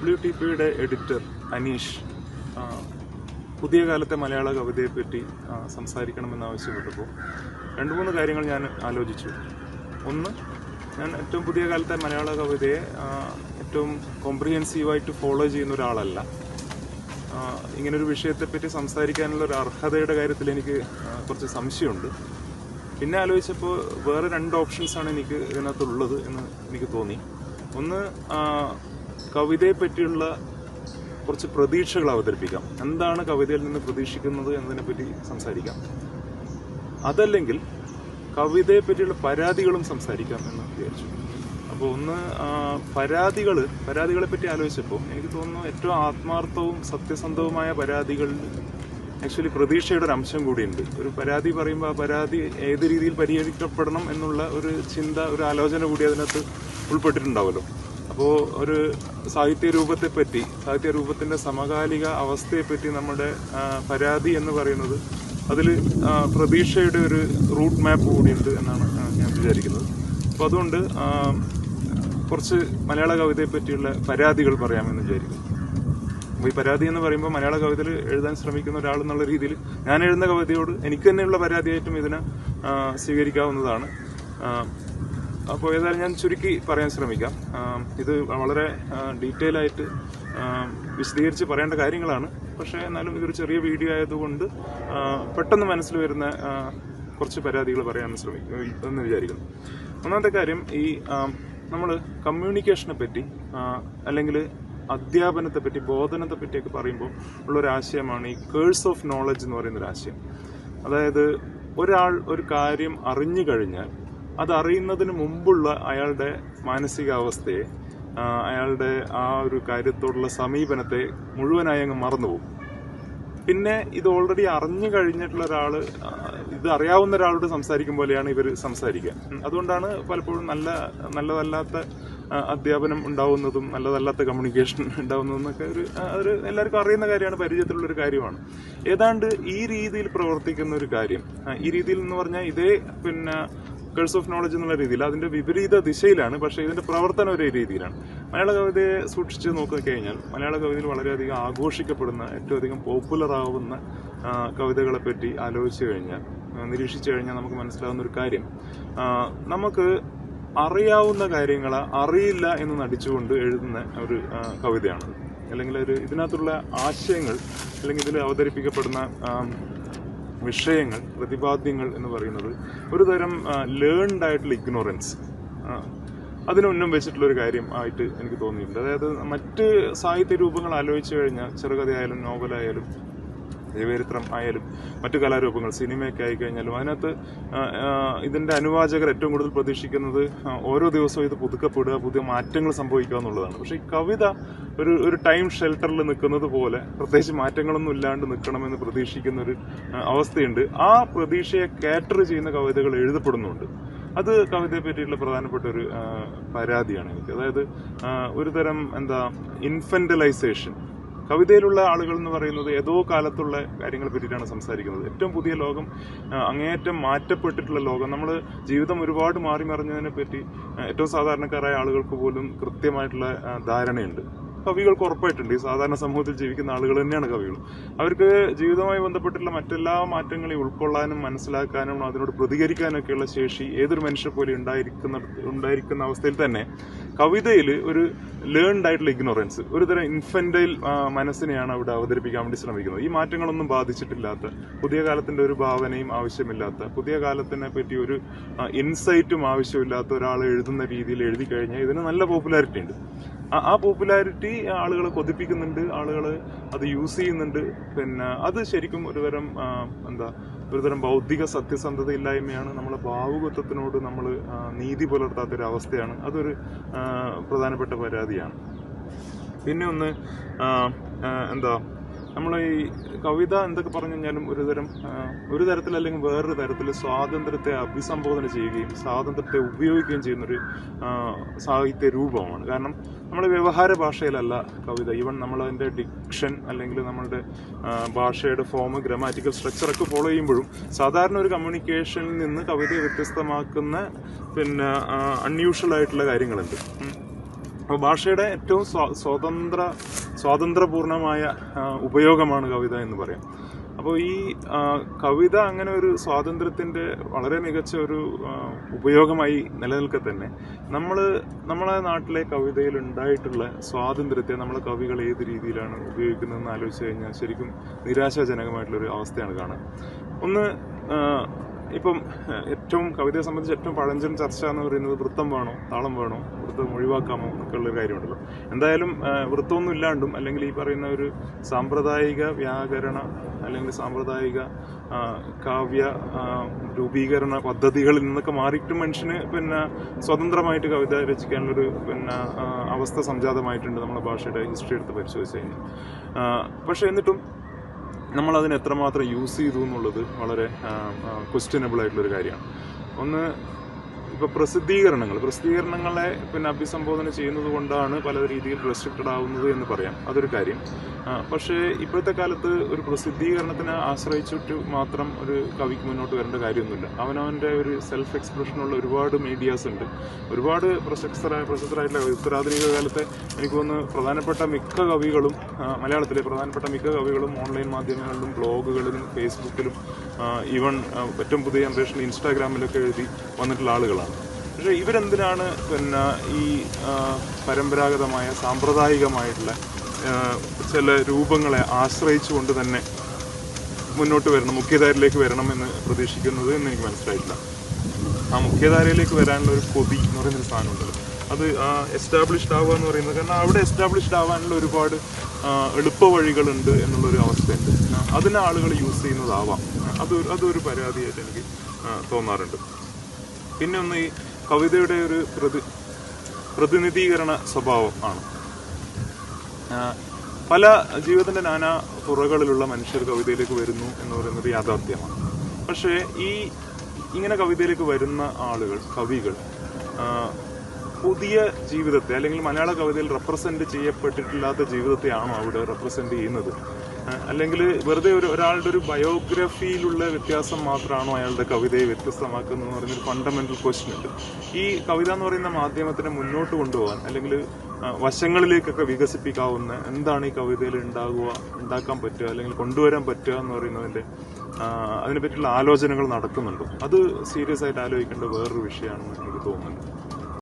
WTPയുടെ editor Aneesh പുതിയ കാലത്തെ മലയാള കവിതയെപ്പറ്റി സംസാരിക്കണമെന്ന് ആവശ്യപ്പെട്ടപ്പോൾ 2-3 കാര്യങ്ങൾ ഞാൻ ആലോചിച്ചു. ഒന്ന്, ഞാൻ ഏറ്റവും പുതിയ കാലത്തെ മലയാള കവിതയെ ഏറ്റവും കോംപ്രിഹെൻസീവായിട്ട് ഫോളോ ചെയ്യുന്ന ഒരാളല്ല. ഇങ്ങനൊരു വിഷയത്തെപ്പറ്റി സംസാരിക്കാനുള്ള ഒരു അർഹതയുടെ കാര്യത്തിൽ എനിക്ക് കുറച്ച് സംശയമുണ്ട്. പിന്നെ ആലോചിച്ചപ്പോൾ വേറെ 2 ഓപ്ഷൻസാണ് എനിക്ക് ഇതിനകത്തുള്ളത് എന്ന് എനിക്ക് തോന്നി. ഒന്ന്, കവിതയെ പറ്റിയുള്ള കുറച്ച് പ്രതീക്ഷകൾ അവതരിപ്പിക്കാം. എന്താണ് കവിതയിൽ നിന്ന് പ്രതീക്ഷിക്കുന്നത് എന്നതിനെപ്പറ്റി സംസാരിക്കാം. അതല്ലെങ്കിൽ കവിതയെ പറ്റിയുള്ള പരാതികളും സംസാരിക്കാം എന്ന് വിചാരിച്ചു. അപ്പോൾ ഒന്ന്, പരാതികളെ പറ്റി ആലോചിച്ചപ്പോൾ എനിക്ക് തോന്നുന്നു ഏറ്റവും ആത്മാർത്ഥവും സത്യസന്ധവുമായ പരാതികളിൽ ആക്ച്വലി പ്രതീക്ഷയുടെ ഒരു അംശം കൂടിയുണ്ട്. ഒരു പരാതി പറയുമ്പോൾ ആ പരാതി ഏത് രീതിയിൽ പരിഹരിക്കപ്പെടണം എന്നുള്ള ഒരു ചിന്ത, ഒരു ആലോചന കൂടി അതിനകത്ത് ഉൾപ്പെട്ടിട്ടുണ്ടാവുമല്ലോ. അപ്പോൾ ഒരു സാഹിത്യരൂപത്തിൻ്റെ സമകാലിക അവസ്ഥയെപ്പറ്റി നമ്മുടെ പരാതി എന്ന് പറയുന്നത് അതിൽ പ്രതീക്ഷയുടെ ഒരു റൂട്ട് മാപ്പ് കൂടിയുണ്ട് എന്നാണ് ഞാൻ വിചാരിക്കുന്നത്. അപ്പോൾ അതുകൊണ്ട് കുറച്ച് മലയാള കവിതയെ പറ്റിയുള്ള പരാതികൾ പറയാമെന്ന് വിചാരിക്കുന്നു. അപ്പോൾ ഈ പരാതി എന്ന് പറയുമ്പോൾ മലയാള കവിതയിൽ എഴുതാൻ ശ്രമിക്കുന്ന ഒരാൾ എന്നുള്ള രീതിയിൽ ഞാൻ എഴുതുന്ന കവിതയോട് എനിക്ക് തന്നെയുള്ള പരാതിയായിട്ടും ഇതിനെ സ്വീകരിക്കാവുന്നതാണ്. അപ്പോൾ ഏതായാലും ഞാൻ ചുരുക്കി പറയാൻ ശ്രമിക്കാം. ഇത് വളരെ ഡീറ്റെയിൽ ആയിട്ട് വിശദീകരിച്ച് പറയേണ്ട കാര്യങ്ങളാണ്. പക്ഷേ എന്നാലും ഇതൊരു ചെറിയ വീഡിയോ ആയതുകൊണ്ട് പെട്ടെന്ന് മനസ്സിൽ വരുന്ന കുറച്ച് പരാതികൾ പറയാൻ ശ്രമിക്കും എന്ന് വിചാരിക്കുന്നു. ഒന്നാമത്തെ കാര്യം, ഈ നമ്മൾ കമ്മ്യൂണിക്കേഷനെ പറ്റി അല്ലെങ്കിൽ അധ്യാപനത്തെ പറ്റി, ബോധനത്തെ പറ്റിയൊക്കെ പറയുമ്പോൾ ഉള്ളൊരാശയമാണ് ഈ കേഴ്സ് ഓഫ് നോളജ് എന്ന് പറയുന്നൊരു ആശയം. അതായത് ഒരാൾ ഒരു കാര്യം അറിഞ്ഞു കഴിഞ്ഞാൽ അതറിയുന്നതിന് മുമ്പുള്ള അയാളുടെ മാനസികാവസ്ഥയെ, അയാളുടെ ആ ഒരു കാര്യത്തോടുള്ള സമീപനത്തെ മുഴുവനായി അങ്ങ് മറന്നുപോകും. പിന്നെ ഇത് ഓൾറെഡി അറിഞ്ഞു കഴിഞ്ഞിട്ടുള്ള ഒരാൾ, ഇത് അറിയാവുന്ന ഒരാളോട് സംസാരിക്കും പോലെയാണ് ഇവർ സംസാരിക്കുക. അതുകൊണ്ടാണ് പലപ്പോഴും നല്ലതല്ലാത്ത അധ്യാപനം ഉണ്ടാവുന്നതും നല്ലതല്ലാത്ത കമ്മ്യൂണിക്കേഷൻ ഉണ്ടാവുന്നതും എന്നൊക്കെ ഒരു എല്ലാവർക്കും അറിയുന്ന കാര്യമാണ്, പരിചയത്തിലുള്ളൊരു കാര്യമാണ്. ഏതാണ്ട് ഈ രീതിയിൽ പ്രവർത്തിക്കുന്ന ഒരു കാര്യം, ഈ രീതിയിൽ എന്ന് പറഞ്ഞാൽ ഇതേ കേഴ്സ് ഓഫ് നോളജ് എന്നുള്ള രീതിയിൽ അതിന്റെ വിപരീത ദിശയിലാണ്, പക്ഷേ ഇതിന്റെ പ്രവർത്തനം ഒരേ രീതിയിലാണ്. മലയാള കവിതയെ സൂക്ഷിച്ച് നോക്കിക്കഴിഞ്ഞാൽ മലയാള കവിതയിൽ വളരെയധികം ആഘോഷിക്കപ്പെടുന്ന, ഏറ്റവും അധികം പോപ്പുലർ ആവുന്ന കവിതകളെ പറ്റി ആലോചിച്ചു കഴിഞ്ഞാൽ, നിരീക്ഷിച്ചു കഴിഞ്ഞാൽ നമുക്ക് മനസ്സിലാവുന്ന ഒരു കാര്യം, നമുക്ക് അറിയാവുന്ന കാര്യങ്ങൾ അറിയില്ല എന്ന് നടിച്ചുകൊണ്ട് എഴുതുന്ന ഒരു കവിതയാണ്. അല്ലെങ്കിൽ ഇതിനകത്തുള്ള ആശയങ്ങൾ അല്ലെങ്കിൽ ഇതിൽ അവതരിപ്പിക്കപ്പെടുന്ന വിഷയങ്ങൾ, പ്രതിപാദ്യങ്ങൾ എന്ന് പറയുന്നത് ഒരു തരം ലേൺഡ് ആയിട്ടുള്ള ഇഗ്നോറൻസ്, അതിനുന്നം വെച്ചിട്ടുള്ളൊരു കാര്യം ആയിട്ട് എനിക്ക് തോന്നിയിട്ടുണ്ട്. അതായത് മറ്റ് സാഹിത്യ രൂപങ്ങൾ ആലോചിച്ചു കഴിഞ്ഞാൽ, ചെറുകഥയായാലും നോവലായാലും ജീവചരിത്രം ആയാലും മറ്റു കലാരൂപങ്ങൾ, സിനിമയൊക്കെ ആയിക്കഴിഞ്ഞാലും അതിനകത്ത് ഇതിന്റെ അനുവാചകർ ഏറ്റവും കൂടുതൽ പ്രതീക്ഷിക്കുന്നത് ഓരോ ദിവസവും ഇത് പുതുക്കപ്പെടുക, പുതിയ മാറ്റങ്ങൾ സംഭവിക്കുക എന്നുള്ളതാണ്. പക്ഷെ ഈ കവിത ഒരു ടൈം ഷെൽട്ടറിൽ നിൽക്കുന്നത് പോലെ പ്രത്യേകിച്ച് മാറ്റങ്ങളൊന്നും ഇല്ലാണ്ട് നിൽക്കണമെന്ന് പ്രതീക്ഷിക്കുന്ന ഒരു അവസ്ഥയുണ്ട്. ആ പ്രതീക്ഷയെ കാറ്റർ ചെയ്യുന്ന കവിതകൾ എഴുതപ്പെടുന്നുണ്ട്. അത് കവിതയെ പറ്റിയിട്ടുള്ള പ്രധാനപ്പെട്ട ഒരു പരാതിയാണ് എനിക്ക്. അതായത് ഒരു തരം ഇൻഫന്റലൈസേഷൻ. കവിതയിലുള്ള ആളുകൾ എന്ന് പറയുന്നത് ഏതോ കാലത്തുള്ള കാര്യങ്ങളെ പറ്റിയിട്ടാണ് സംസാരിക്കുന്നത്. ഏറ്റവും പുതിയ ലോകം, അങ്ങേയറ്റം മാറ്റപ്പെട്ടിട്ടുള്ള ലോകം, നമ്മൾ ജീവിതം ഒരുപാട് മാറി മറിഞ്ഞതിനെ പറ്റി ഏറ്റവും സാധാരണക്കാരായ ആളുകൾക്ക് പോലും കൃത്യമായിട്ടുള്ള ധാരണയുണ്ട്. കവികൾക്ക് ഉറപ്പായിട്ടുണ്ട്. ഈ സാധാരണ സമൂഹത്തിൽ ജീവിക്കുന്ന ആളുകൾ തന്നെയാണ് കവികൾ. അവർക്ക് ജീവിതവുമായി ബന്ധപ്പെട്ടുള്ള മറ്റെല്ലാ മാറ്റങ്ങളെയും ഉൾക്കൊള്ളാനും മനസ്സിലാക്കാനും അതിനോട് പ്രതികരിക്കാനൊക്കെയുള്ള ശേഷി ഏതൊരു മനുഷ്യരെ പോലെ ഉണ്ടായിരിക്കുന്ന അവസ്ഥയിൽ തന്നെ കവിതയിൽ ഒരു ലേൺഡ് ആയിട്ടുള്ള ഇഗ്നോറൻസ്, ഒരു തരം ഇൻഫന്റൈൽ മനസ്സിനെയാണ് അവിടെ അവതരിപ്പിക്കാൻ വേണ്ടി ശ്രമിക്കുന്നത്. ഈ മാറ്റങ്ങളൊന്നും ബാധിച്ചിട്ടില്ലാത്ത, പുതിയ കാലത്തിന്റെ ഒരു ഭാവനയും ആവശ്യമില്ലാത്ത, പുതിയ കാലത്തിനെ പറ്റി ഒരു ഇൻസൈറ്റും ആവശ്യമില്ലാത്ത ഒരാൾ എഴുതുന്ന രീതിയിൽ എഴുതി കഴിഞ്ഞാൽ ഇതിന് നല്ല പോപ്പുലാരിറ്റി ഉണ്ട്. ആ പോപ്പുലാരിറ്റി ആളുകളെ കൊതിപ്പിക്കുന്നുണ്ട്, ആളുകൾ അത് യൂസ് ചെയ്യുന്നുണ്ട്. പിന്നെ അത് ശരിക്കും ഒരുതരം ബൗദ്ധിക സത്യസന്ധത ഇല്ലായ്മയാണ്. നമ്മളെ ഭാവുകത്വത്തിനോട് നമ്മൾ നീതി പുലർത്താത്തൊരു അവസ്ഥയാണ്. അതൊരു പ്രധാനപ്പെട്ട പരാതിയാണ്. പിന്നെ ഒന്ന്, നമ്മൾ ഈ കവിത എന്തൊക്കെ പറഞ്ഞു കഴിഞ്ഞാലും ഒരു തരത്തിൽ അല്ലെങ്കിൽ വേറൊരു തരത്തിൽ സ്വാതന്ത്ര്യത്തെ അഭിസംബോധന ചെയ്യുകയും സ്വാതന്ത്ര്യത്തെ ഉപയോഗിക്കുകയും ചെയ്യുന്നൊരു സാഹിത്യ രൂപമാണ്. കാരണം നമ്മൾ വ്യവഹാര ഭാഷയിലല്ല കവിത. ഈവൻ നമ്മളതിൻ്റെ ഡിക്ഷൻ അല്ലെങ്കിൽ നമ്മളുടെ ഭാഷയുടെ ഫോം, ഗ്രാമാറ്റിക്കൽ സ്ട്രക്ചറൊക്കെ ഫോളോ ചെയ്യുമ്പോഴും സാധാരണ ഒരു കമ്മ്യൂണിക്കേഷനിൽ നിന്ന് കവിതയെ വ്യത്യസ്തമാക്കുന്ന അൺയൂഷ്വൽ ആയിട്ടുള്ള കാര്യങ്ങളുണ്ട്. അപ്പോൾ ഭാഷയുടെ ഏറ്റവും സ്വാതന്ത്ര്യപൂർണമായ ഉപയോഗമാണ് കവിത എന്ന് പറയാം. അപ്പോൾ ഈ കവിത അങ്ങനെ ഒരു സ്വാതന്ത്ര്യത്തിൻ്റെ വളരെ മികച്ച ഒരു ഉപയോഗമായി നിലനിൽക്കെ തന്നെ നമ്മളെ നാട്ടിലെ കവിതയിൽ ഉണ്ടായിട്ടുള്ള സ്വാതന്ത്ര്യത്തെ നമ്മളെ കവികൾ ഏത് രീതിയിലാണ് ഉപയോഗിക്കുന്നതെന്ന് ആലോചിച്ച് കഴിഞ്ഞാൽ ശരിക്കും നിരാശാജനകമായിട്ടുള്ളൊരു അവസ്ഥയാണ് കാണുക. ഒന്ന്, ഇപ്പം ഏറ്റവും കവിതയെ സംബന്ധിച്ച് ഏറ്റവും പഴഞ്ചൻ ചർച്ച എന്ന് പറയുന്നത് വൃത്തം വേണോ താളം വേണോ, വൃത്തം ഒഴിവാക്കാമോ എന്നൊക്കെ ഉള്ളൊരു കാര്യമുണ്ടല്ലോ. എന്തായാലും വൃത്തമൊന്നും ഇല്ലാണ്ടും അല്ലെങ്കിൽ ഈ പറയുന്ന ഒരു സാമ്പ്രദായിക വ്യാകരണ അല്ലെങ്കിൽ സാമ്പ്രദായിക കാവ്യ രൂപീകരണ പദ്ധതികളിൽ നിന്നൊക്കെ മാറിയിട്ട് മനുഷ്യന് സ്വതന്ത്രമായിട്ട് കവിത രചിക്കാനുള്ളൊരു അവസ്ഥ സംജാതമായിട്ടുണ്ട് നമ്മുടെ ഭാഷയുടെ ഹിസ്റ്ററി എടുത്ത് പരിശോധിച്ച് കഴിഞ്ഞാൽ. പക്ഷെ എന്നിട്ടും നമ്മളതിന് എത്രമാത്രം യൂസ് ചെയ്തു എന്നുള്ളത് വളരെ ക്വസ്റ്റ്യനബിൾ ആയിട്ടുള്ളൊരു കാര്യമാണ്. ഒന്ന്, ഇപ്പോൾ പ്രസിദ്ധീകരണങ്ങളെ അഭിസംബോധന ചെയ്യുന്നത് കൊണ്ടാണ് പല രീതിയിൽ റെസ്ട്രിക്റ്റഡ് ആവുന്നത് എന്ന് പറയാം, അതൊരു കാര്യം. പക്ഷേ ഇപ്പോഴത്തെ കാലത്ത് ഒരു പ്രസിദ്ധീകരണത്തിനെ ആശ്രയിച്ചിട്ട് മാത്രം ഒരു കവിക്ക് മുന്നോട്ട് വരേണ്ട കാര്യമൊന്നുമില്ല. അവനവൻ്റെ ഒരു സെൽഫ് എക്സ്പ്രഷനുള്ള ഒരുപാട് മീഡിയാസ് ഉണ്ട്. ഒരുപാട് പ്രശസ്തരായിട്ടുള്ള ഉത്തരാധുനിക കാലത്തെ എനിക്ക് തോന്നുന്നു പ്രധാനപ്പെട്ട മിക്ക കവികളും മലയാളത്തിലെ പ്രധാനപ്പെട്ട മിക്ക കവികളും ഓൺലൈൻ മാധ്യമങ്ങളിലും ബ്ലോഗുകളിലും ഫേസ്ബുക്കിലും ഈവൻ ഏറ്റവും പുതിയ ജനറേഷനിൽ ഇൻസ്റ്റാഗ്രാമിലൊക്കെ എഴുതി വന്നിട്ടുള്ള ആളുകളാണ്. പക്ഷേ ഇവരെന്തിനാണ് ഈ പരമ്പരാഗതമായ സാമ്പ്രദായികമായിട്ടുള്ള ചില രൂപങ്ങളെ ആശ്രയിച്ചുകൊണ്ട് തന്നെ മുന്നോട്ട് വരണം, മുഖ്യധാരയിലേക്ക് വരണം എന്ന് പ്രതീക്ഷിക്കുന്നത് എന്ന് എനിക്ക് മനസ്സിലായിട്ടില്ല. ആ മുഖ്യധാരയിലേക്ക് വരാനുള്ള ഒരു കൊതി എന്ന് പറയുന്നൊരു സാധനമുണ്ടല്ലോ, അത് എസ്റ്റാബ്ലിഷ്ഡ് ആവുക എന്ന് പറയുന്നത്. കാരണം അവിടെ എസ്റ്റാബ്ലിഷ്ഡ് ആവാനുള്ള ഒരുപാട് എളുപ്പ വഴികളുണ്ട് എന്നുള്ളൊരു അവസ്ഥയുണ്ട്. അതിന് ആളുകൾ യൂസ് ചെയ്യുന്നതാവാം. അതൊരു പരാതിയായിട്ട് എനിക്ക് തോന്നാറുണ്ട്. പിന്നെ ഒന്ന്, ഈ കവിതയുടെ ഒരു പ്രതിനിധീകരണ സ്വഭാവം ആണ്. പല ജീവിതത്തിൻ്റെ നാനാ തുറകളിലുള്ള മനുഷ്യർ കവിതയിലേക്ക് വരുന്നു എന്ന് പറയുന്നത് യാഥാർത്ഥ്യമാണ്. പക്ഷേ ഇങ്ങനെ കവിതയിലേക്ക് വരുന്ന കവികൾ പുതിയ ജീവിതത്തെ അല്ലെങ്കിൽ മലയാള കവിതയിൽ റെപ്രസെന്റ് ചെയ്യപ്പെട്ടിട്ടില്ലാത്ത ജീവിതത്തെയാണോ അവിടെ റെപ്രസെന്റ് ചെയ്യുന്നത്? അല്ലെങ്കിൽ വെറുതെ ഒരാളുടെ ഒരു ബയോഗ്രഫിയിലുള്ള വ്യത്യാസം മാത്രമാണോ അയാളുടെ കവിതയെ വ്യത്യസ്തമാക്കുന്നത് എന്ന് പറയുന്നൊരു ഫണ്ടമെന്റൽ ക്വസ്റ്റ്യൻ ഉണ്ട്. ഈ കവിത എന്ന് പറയുന്ന മാധ്യമത്തിനെ മുന്നോട്ട് കൊണ്ടുപോകാൻ അല്ലെങ്കിൽ വശങ്ങളിലേക്കൊക്കെ വികസിപ്പിക്കാവുന്ന എന്താണ് ഈ കവിതയിൽ ഉണ്ടാക്കാൻ പറ്റുക അല്ലെങ്കിൽ കൊണ്ടുവരാൻ പറ്റുക എന്ന് പറയുന്നതിൻ്റെ അതിനെപ്പറ്റിയുള്ള ആലോചനകൾ നടക്കുന്നുണ്ട്. അത് സീരിയസ് ആയിട്ട് ആലോചിക്കേണ്ട വേറൊരു വിഷയമാണെന്ന് എനിക്ക് തോന്നുന്നുണ്ട്.